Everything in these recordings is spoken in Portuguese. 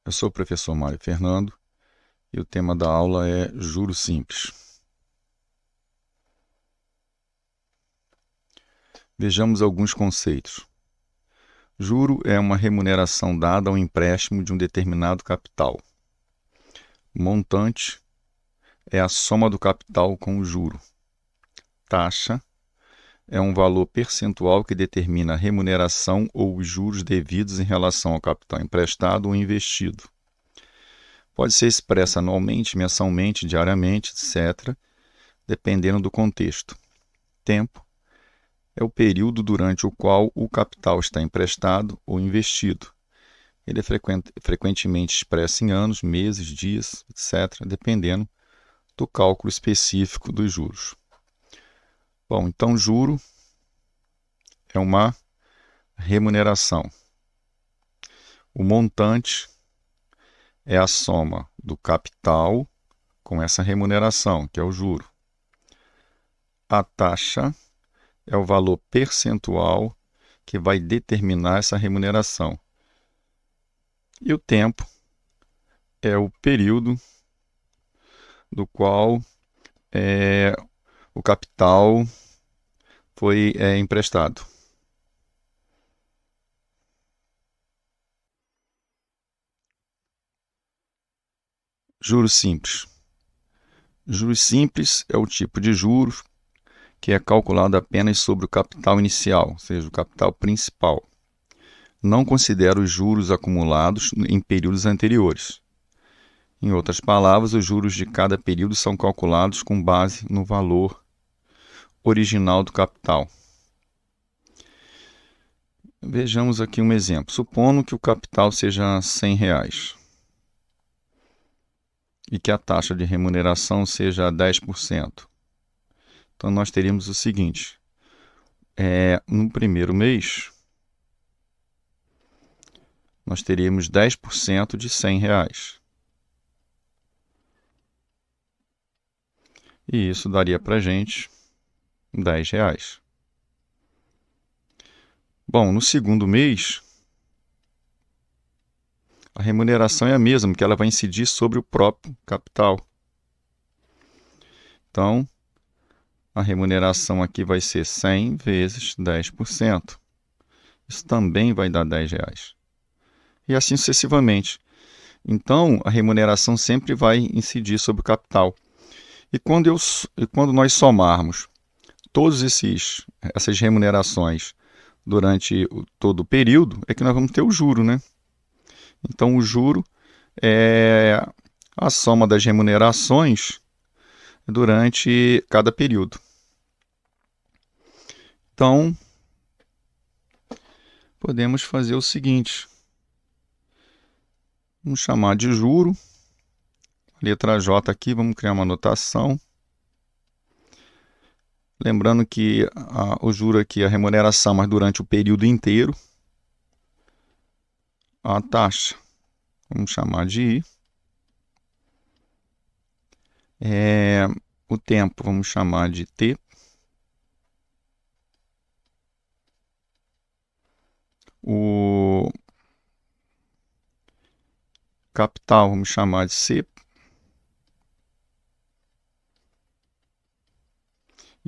Eu sou o professor Mário Fernando e o tema da aula é juros simples. Vejamos alguns conceitos. Juro é uma remuneração dada ao empréstimo de um determinado capital. Montante é a soma do capital com o juro. Taxa é um valor percentual que determina a remuneração ou os juros devidos em relação ao capital emprestado ou investido. Pode ser expressa anualmente, mensalmente, diariamente, etc., dependendo do contexto. Tempo é o período durante o qual o capital está emprestado ou investido. Ele é frequentemente expresso em anos, meses, dias, etc., dependendo do cálculo específico dos juros. Bom, então juro é uma remuneração. O montante é a soma do capital com essa remuneração, que é o juro. A taxa é o valor percentual que vai determinar essa remuneração. E o tempo é o período do qual o capital foi emprestado. Juros simples. Juros simples é o tipo de juros que é calculado apenas sobre o capital inicial, ou seja, o capital principal. Não considera os juros acumulados em períodos anteriores. Em outras palavras, os juros de cada período são calculados com base no valor original do capital. Vejamos aqui um exemplo. Supondo que o capital seja R$100 e que a taxa de remuneração seja 10%. Então, nós teríamos o seguinte. No primeiro mês, nós teríamos 10% de R$100. E isso daria para a gente R$10. Bom, no segundo mês, a remuneração é a mesma, porque ela vai incidir sobre o próprio capital. Então, a remuneração aqui vai ser 100 vezes 10%. Isso também vai dar R$10. E assim sucessivamente. Então, a remuneração sempre vai incidir sobre o capital. E quando nós somarmos todas essas remunerações durante todo o período, é que nós vamos ter o juro, né? Então, o juro é a soma das remunerações durante cada período. Então, podemos fazer o seguinte. Vamos chamar de juro. Letra J aqui, vamos criar uma anotação. Lembrando que o juro aqui é a remuneração, mas durante o período inteiro. A taxa, vamos chamar de I. O tempo, vamos chamar de T. O capital, vamos chamar de C.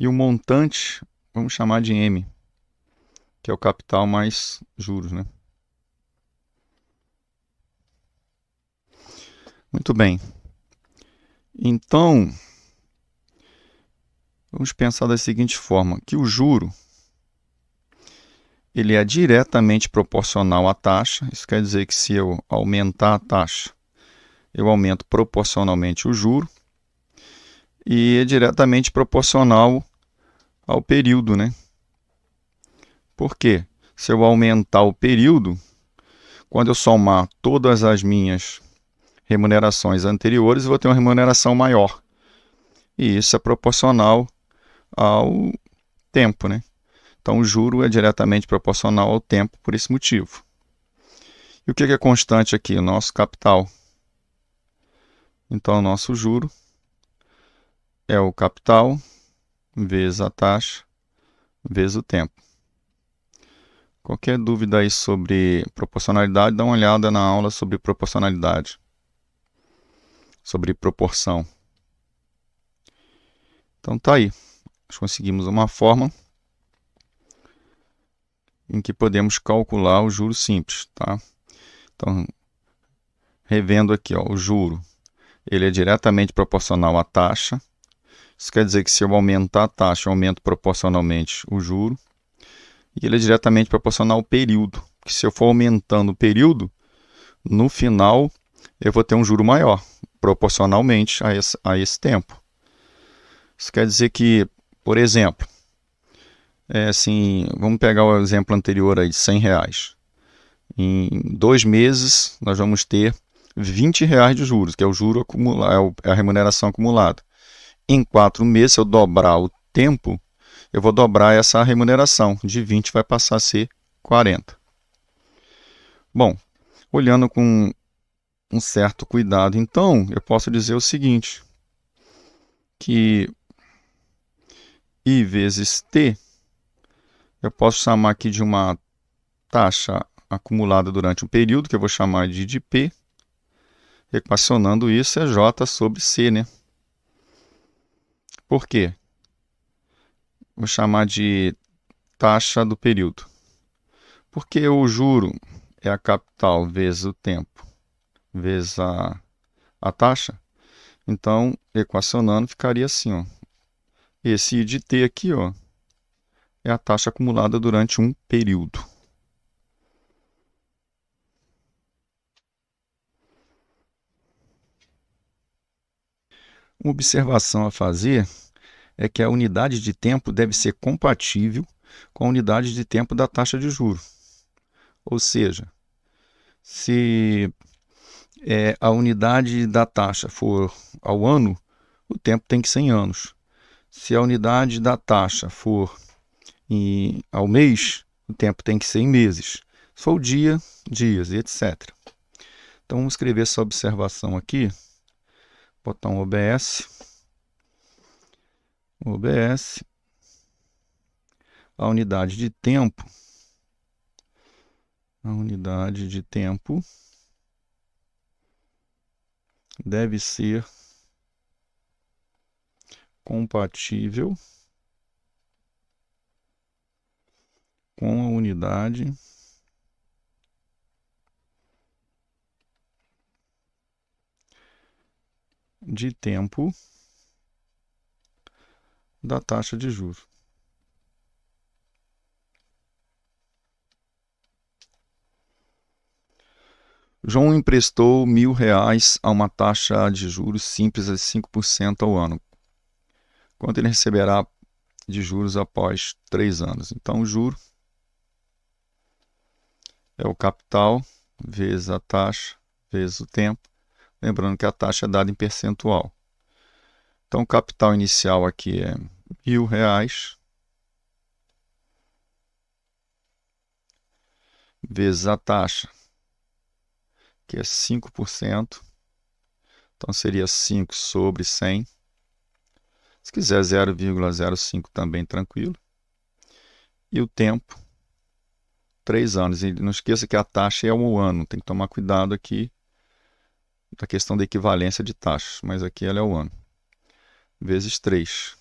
E o montante, vamos chamar de M, que é o capital mais juros, né? Muito bem. Então, vamos pensar da seguinte forma, que o juro ele é diretamente proporcional à taxa. Isso quer dizer que se eu aumentar a taxa, eu aumento proporcionalmente o juro. E é diretamente proporcional ao período, né? Por quê? Se eu aumentar o período, quando eu somar todas as minhas remunerações anteriores, eu vou ter uma remuneração maior. E isso é proporcional ao tempo, né? Então, o juro é diretamente proporcional ao tempo por esse motivo. E o que é constante aqui? O nosso capital. Então, o nosso juro é o capital vezes a taxa vezes o tempo. Qualquer dúvida aí sobre proporcionalidade, dá uma olhada na aula sobre proporcionalidade, sobre proporção. Então tá aí, nós conseguimos uma forma em que podemos calcular o juro simples, tá? Então, revendo aqui, ó, o juro, ele é diretamente proporcional à taxa. Isso quer dizer que se eu aumentar a taxa, eu aumento proporcionalmente o juro. E ele é diretamente proporcional ao período, que se eu for aumentando o período, no final eu vou ter um juro maior, proporcionalmente a esse tempo. Isso quer dizer que, por exemplo, assim, vamos pegar o exemplo anterior aí de R$ 100. Em 2 meses, nós vamos ter R$ 20 de juros, que é o juro acumulado, é a remuneração acumulada. Em 4 meses, se eu dobrar o tempo, eu vou dobrar essa remuneração. De 20 vai passar a ser 40. Bom, olhando com um certo cuidado, então, eu posso dizer o seguinte, que I vezes T, eu posso chamar aqui de uma taxa acumulada durante um período, que eu vou chamar de P. Equacionando isso é J sobre C, né? Por quê? Vou chamar de taxa do período. Porque o juro é a capital vezes o tempo, vezes a taxa. Então, equacionando, ficaria assim, ó. Esse I de T aqui, ó, é a taxa acumulada durante um período. Uma observação a fazer é que a unidade de tempo deve ser compatível com a unidade de tempo da taxa de juros. Ou seja, se a unidade da taxa for ao ano, o tempo tem que ser em anos. Se a unidade da taxa for ao mês, o tempo tem que ser em meses. Se for o dia, dias, e etc. Então vamos escrever essa observação aqui, botar um OBS. OBS, a unidade de tempo deve ser compatível com a unidade de tempo da taxa de juros. João emprestou R$ 1.000 a uma taxa de juros simples de 5% ao ano. Quanto ele receberá de juros após 3 anos? Então, o juro é o capital vezes a taxa vezes o tempo. Lembrando que a taxa é dada em percentual. Então, o capital inicial aqui é R$ 1.000 vezes a taxa, que é 5%. Então, seria 5 sobre 100. Se quiser 0,05 também, tranquilo. E o tempo, 3 anos. E não esqueça que a taxa é um ano. Tem que tomar cuidado aqui da questão da equivalência de taxas. Mas aqui ela é o ano. Vezes 3.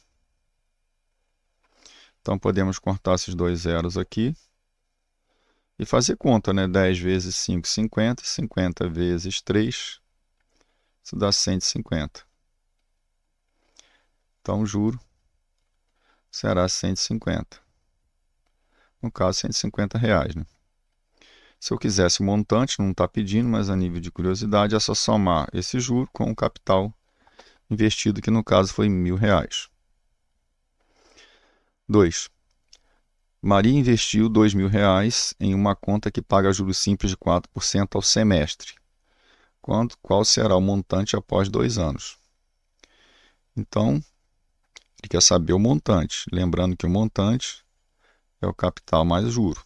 Então, podemos cortar esses dois zeros aqui. E fazer conta, né? 10 vezes 5, 50. 50 vezes 3, isso dá 150. Então, o juro será 150. No caso, R$ 150, né? Se eu quisesse o montante, não está pedindo, mas a nível de curiosidade, é só somar esse juro com o capital investido, que no caso foi R$ 1.000. 2. Maria investiu R$ 2.000 em uma conta que paga juros simples de 4% ao semestre. Qual será o montante após 2 anos? Então, ele quer saber o montante. Lembrando que o montante é o capital mais o juro.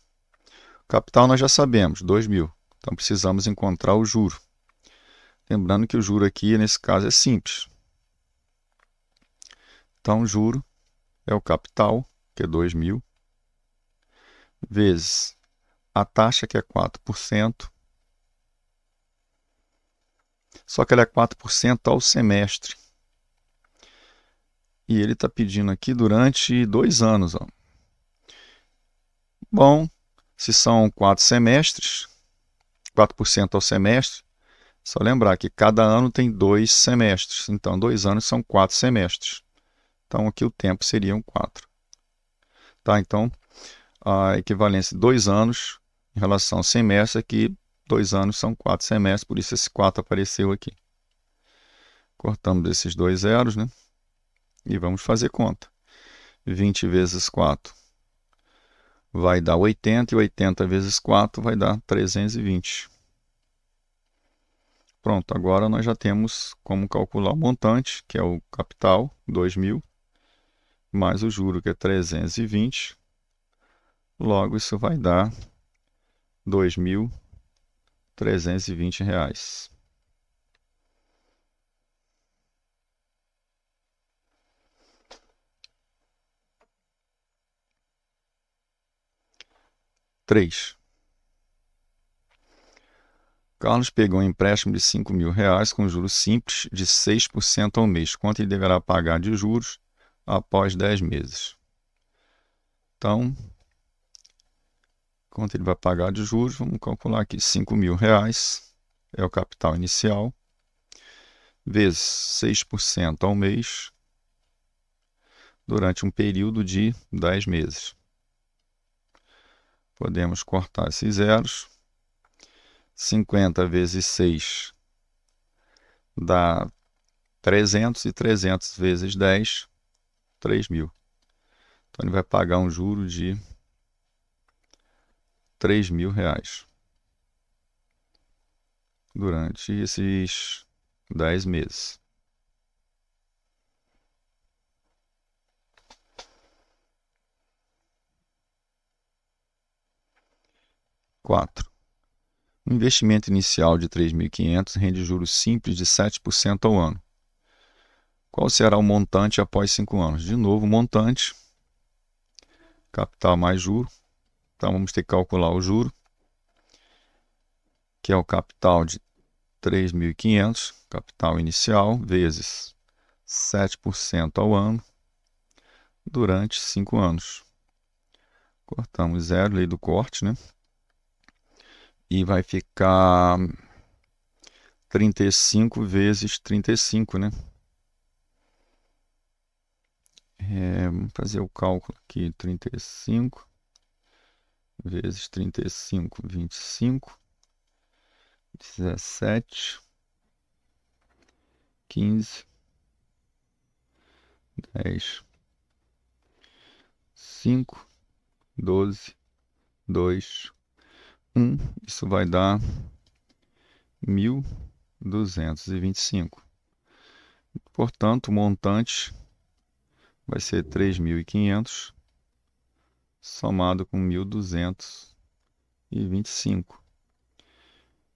O capital nós já sabemos, 2.000. Então, precisamos encontrar o juro. Lembrando que o juro aqui, nesse caso, é simples. Então, o juro é o capital, que é 2.000, vezes a taxa que é 4%, só que ela é 4% ao semestre. E ele está pedindo aqui durante 2 anos. Ó. Bom, se são 4 semestres, 4% ao semestre, só lembrar que cada ano tem 2 semestres. Então, 2 anos são 4 semestres. Então, aqui o tempo seriam 4. Tá? Então, a equivalência de 2 anos em relação ao semestre é que 2 anos são 4 semestres, por isso esse 4 apareceu aqui. Cortamos esses 2 zeros, né? E vamos fazer conta. 20 vezes 4 vai dar 80, e 80 vezes 4 vai dar 320. Pronto, agora nós já temos como calcular o montante, que é o capital, 2.000, mais o juro, que é 320. Logo, isso vai dar R$ 2.320. 3. Carlos pegou um empréstimo de R$ 5.000 com juros simples de 6% ao mês. Quanto ele deverá pagar de juros após 10 meses? Então, quanto ele vai pagar de juros? Vamos calcular aqui. R$ 5.000 é o capital inicial, vezes 6% ao mês, durante um período de 10 meses. Podemos cortar esses zeros. 50 vezes 6 dá 300, e 300 vezes 10, 3.000. Então, ele vai pagar um juro de R$ 3.000 durante esses 10 meses. 4. Um investimento inicial de 3.500 rende juros simples de 7% ao ano. Qual será o montante após 5 anos? De novo, montante, capital mais juro. Então, vamos ter que calcular o juro, que é o capital de 3.500, capital inicial, vezes 7% ao ano, durante 5 anos. Cortamos zero, lei do corte, né? E vai ficar 35 vezes 35, né? Vamos fazer o cálculo aqui, 35 vezes 35, 25, 17, 15, 10, 5, 12, 2, 1. Isso vai dar 1.225. Portanto, o montante vai ser 3.500 somado com 1.225.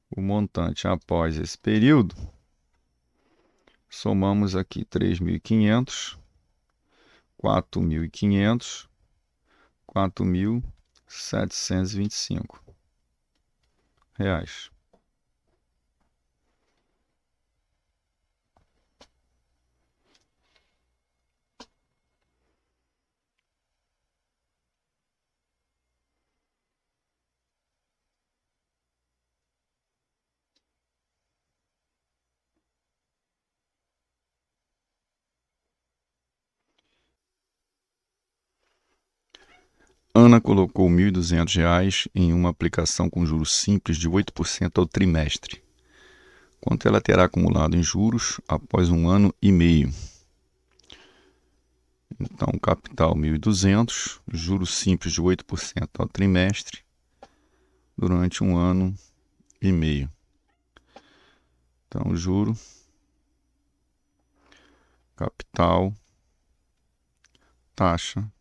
O montante após esse período, somamos aqui 3.500, 4.500, 4.725 reais. Ana colocou R$ 1.200 em uma aplicação com juros simples de 8% ao trimestre. Quanto ela terá acumulado em juros após 1 ano e meio? Então, capital 1.200, juros simples de 8% ao trimestre, durante 1 ano e meio. Então, juro, capital, taxa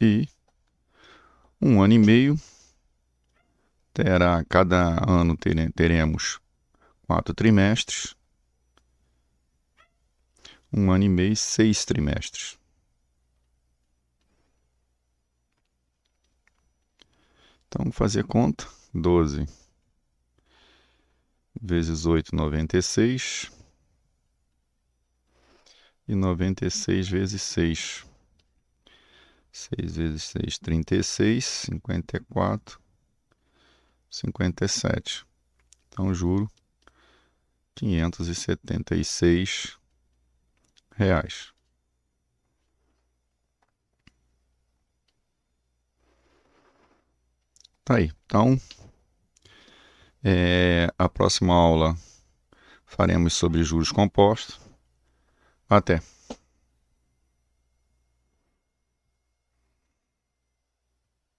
e 1 ano e meio. Cada ano teremos 4 trimestres. 1 ano e meio, 6 trimestres. Então, vamos fazer conta. 12 vezes 8, 96. E 96 vezes 6. 6 vezes 6, 36. 54. 57. Então, juro, R$ 576. Tá aí. Então, a próxima aula faremos sobre juros compostos. Até!